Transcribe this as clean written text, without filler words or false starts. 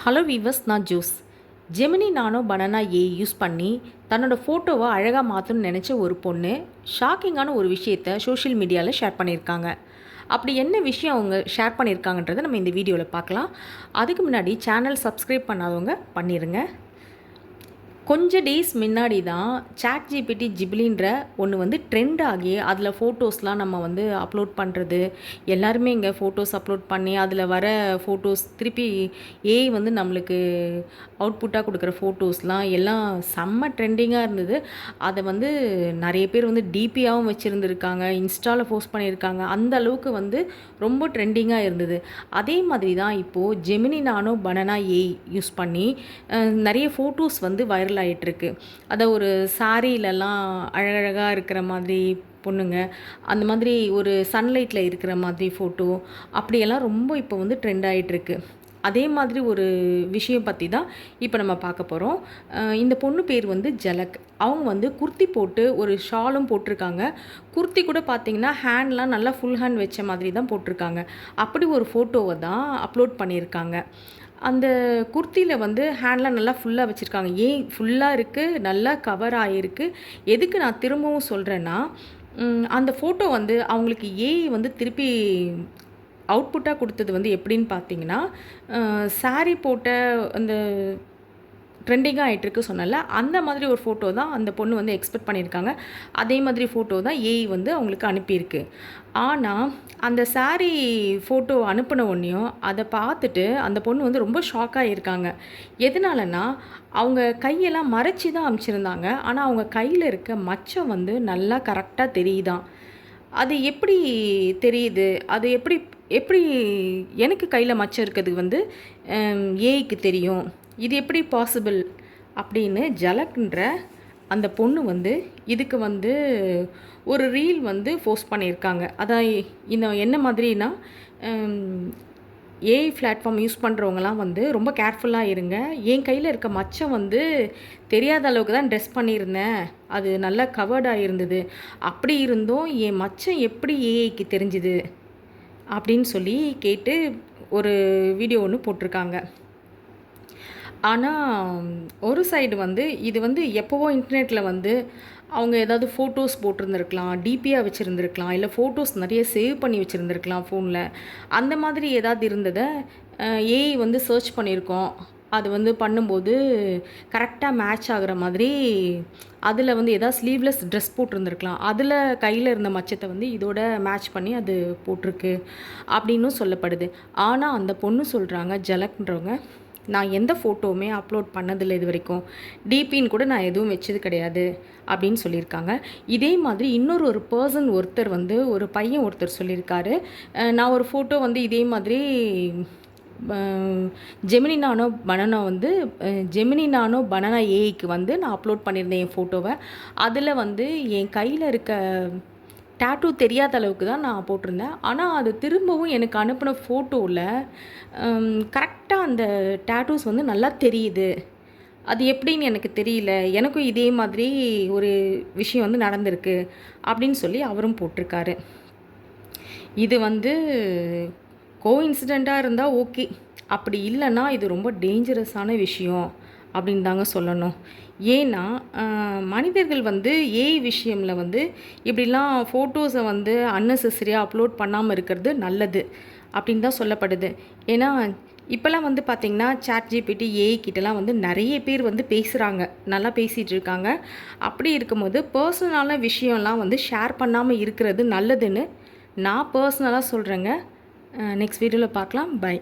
Hello viewers, நான் juice. Gemini நானோ banana use பண்ணி தன்னோட ஃபோட்டோவை அழகாக மாற்றணும்னு நினச்ச ஒரு பொண்ணு ஷாக்கிங்கான ஒரு விஷயத்தை சோஷியல் மீடியாவில் ஷேர் பண்ணியிருக்காங்க. அப்படி என்ன விஷயம் அவங்க ஷேர் பண்ணியிருக்காங்கன்றதை நம்ம இந்த வீடியோவில் பார்க்கலாம். அதுக்கு முன்னாடி சேனல் சப்ஸ்கிரைப் பண்ணாதவங்க பண்ணிடுங்க. கொஞ்சம் டேஸ் முன்னாடி தான் ChatGPT ஜிப்லின்ற ஒன்று வந்து ட்ரெண்ட் ஆகி அதில் ஃபோட்டோஸ்லாம் நம்ம வந்து அப்லோட் பண்ணுறது, எல்லாருமே இங்கே ஃபோட்டோஸ் அப்லோட் பண்ணி அதில் வர ஃபோட்டோஸ் திருப்பி ஏஐ வந்து நம்மளுக்கு அவுட்புட்டாக கொடுக்குற ஃபோட்டோஸ்லாம் எல்லாம் செம்ம ட்ரெண்டிங்காக இருந்தது. அதை வந்து நிறைய பேர் வந்து டிபியாகவும் வச்சுருந்துருக்காங்க, இன்ஸ்டாவில் போஸ்ட் பண்ணியிருக்காங்க. அந்த அளவுக்கு வந்து ரொம்ப ட்ரெண்டிங்காக இருந்தது. அதே மாதிரி தான் இப்போது ஜெமினி நானோ பனானா யூஸ் பண்ணி நிறைய ஃபோட்டோஸ் வந்து வைரல் ஆகிட்டுருக்கு. அதை ஒரு சாரியிலலாம் அழகழகாக இருக்கிற மாதிரி பொண்ணுங்க, அந்த மாதிரி ஒரு சன்லைட்டில் இருக்கிற மாதிரி ஃபோட்டோ, அப்படியெல்லாம் ரொம்ப இப்போ வந்து ட்ரெண்ட் ஆகிட்டுருக்கு. அதே மாதிரி ஒரு விஷயம் பற்றி தான் இப்போ நம்ம பார்க்க போகிறோம். இந்த பொண்ணு பேர் வந்து ஜலக். அவங்க வந்து குர்த்தி போட்டு ஒரு ஷாலும் போட்டிருக்காங்க. குர்த்தி கூட பார்த்திங்கன்னா ஹேண்ட்லாம் நல்லா ஃபுல் ஹேண்ட் வச்ச மாதிரி தான் போட்டிருக்காங்க. அப்படி ஒரு ஃபோட்டோவை தான் அப்லோட் பண்ணியிருக்காங்க. அந்த குர்த்தியில் வந்து ஹேண்ட்லாம் நல்லா ஃபுல்லாக வச்சுருக்காங்க. ஏன் ஃபுல்லாக இருக்குது, நல்லா கவர் ஆகிருக்கு. எதுக்கு நான் திரும்பவும் சொல்கிறேன்னா, அந்த ஃபோட்டோ வந்து அவங்களுக்கு ஏஐ வந்து திருப்பி அவுட்புட்டாக கொடுத்தது வந்து எப்படின்னு பார்த்தீங்கன்னா, சாரீ போட்ட அந்த ட்ரெண்டிங்காக ஆகிட்டுருக்கு சொன்னல, அந்த மாதிரி ஒரு ஃபோட்டோ தான் அந்த பொண்ணு வந்து எக்ஸ்பெக்ட் பண்ணியிருக்காங்க. அதே மாதிரி ஃபோட்டோ தான் ஏஐ வந்து அவங்களுக்கு அனுப்பியிருக்கு. ஆனால் அந்த சாரீ ஃபோட்டோ அனுப்பின உடனேயும் அதை பார்த்துட்டு அந்த பொண்ணு வந்து ரொம்ப ஷாக்காக இருக்காங்க. எதனாலனா, அவங்க கையெல்லாம் மறைச்சி தான் அனுப்பிச்சிருந்தாங்க. ஆனால் அவங்க கையில் இருக்க மச்சம் வந்து நல்லா கரெக்டாக தெரியுதான். அது எப்படி தெரியுது, அது எப்படி எப்படி எனக்கு கையில் மச்சம் இருக்கிறது வந்து ஏஐக்கு தெரியும், இது எப்படி பாசிபிள் அப்படின்னு ஜலக்ன்ற அந்த பொண்ணு வந்து இதுக்கு வந்து ஒரு ரீல் வந்து போஸ்ட் பண்ணியிருக்காங்க. அதான் இந்த என்ன மாதிரினா, ஏஐ பிளாட்ஃபார்ம் யூஸ் பண்ணுறவங்களாம் வந்து ரொம்ப கேர்ஃபுல்லாக இருங்க. என் கையில் இருக்க மச்சம் வந்து தெரியாத அளவுக்கு தான் ட்ரெஸ் பண்ணியிருந்தேன், அது நல்லா கவர்டாக இருந்தது. அப்படி இருந்தும் என் மச்சம் எப்படி ஏஐக்கு தெரிஞ்சுது அப்படின்னு சொல்லி கேட்டு ஒரு வீடியோ ஒன்று போட்டிருக்காங்க. ஆனால் ஒரு சைடு வந்து இது வந்து எப்போவோ இன்டர்நெட்டில் வந்து அவங்க ஏதாவது ஃபோட்டோஸ் போட்டிருந்துருக்கலாம், டிபியாக வச்சுருந்துருக்கலாம், இல்லை ஃபோட்டோஸ் நிறைய சேவ் பண்ணி வச்சுருந்துருக்கலாம் ஃபோனில். அந்த மாதிரி ஏதாவது இருந்ததை ஏஐ வந்து சர்ச் பண்ணியிருக்கோம். அது வந்து பண்ணும்போது கரெக்டாக மேட்ச் ஆகிற மாதிரி அதில் வந்து எதாவது ஸ்லீவ்லெஸ் ட்ரெஸ் போட்டிருந்துருக்கலாம், அதில் கையில் இருந்த மச்சத்தை வந்து இதோட மேட்ச் பண்ணி அது போட்டிருக்கு அப்படின்னும் சொல்லப்படுது. ஆனால் அந்த பொண்ணு சொல்கிறாங்க, ஜலக்ன்றவங்க, நான் எந்த ஃபோட்டோவுமே அப்லோட் பண்ணதில்லை இது வரைக்கும், டிபின்னு கூட நான் எதுவும் வச்சது கிடையாது அப்படின்னு சொல்லியிருக்காங்க. இதே மாதிரி இன்னொரு பர்சன் வந்து ஒரு பையன் ஒருத்தர் சொல்லியிருக்காரு, நான் ஒரு ஃபோட்டோ வந்து இதே மாதிரி ஜெமினி நானோ பனானா ஏஐக்கு வந்து நான் அப்லோட் பண்ணியிருந்தேன் என் ஃபோட்டோவை. அதில் வந்து என் கையில் இருக்க டேட்டூ தெரியாத அளவுக்கு தான் நான் போட்டிருந்தேன். ஆனால் அது திரும்பவும் எனக்கு அனுப்பின ஃபோட்டோவில் கரெக்டாக அந்த டேட்டூஸ் வந்து நல்லா தெரியுது. அது எப்படின்னு எனக்கு தெரியல, எனக்கும் இதே மாதிரி ஒரு விஷயம் வந்து நடந்திருக்கு அப்படின்னு சொல்லி அவரும் போட்டிருக்காரு. இது வந்து கோஇன்சிடெண்ட்டாக இருந்தால் ஓகே, அப்படி இல்லைன்னா இது ரொம்ப டேஞ்சரஸான விஷயம் அப்படின்னு தாங்க சொல்லணும். ஏன்னா மனிதர்கள் வந்து ஏஐ விஷயமில் வந்து இப்படிலாம் ஃபோட்டோஸை வந்து அன்னெசரியாக அப்லோட் பண்ணாமல் இருக்கிறது நல்லது அப்படின்னு தான் சொல்லப்படுது. ஏன்னா இப்போல்லாம் வந்து பார்த்திங்கன்னா ChatGPT ஏஐ கிட்டலாம் வந்து நிறைய பேர் வந்து பேசுகிறாங்க, நல்லா பேசிகிட்டு இருக்காங்க. அப்படி இருக்கும்போது பர்சனலான விஷயம்லாம் வந்து ஷேர் பண்ணாமல் இருக்கிறது நல்லதுன்னு நான் பர்சனலாக சொல்கிறேங்க. நெக்ஸ்ட் வீடியோவில் பார்க்கலாம். பை.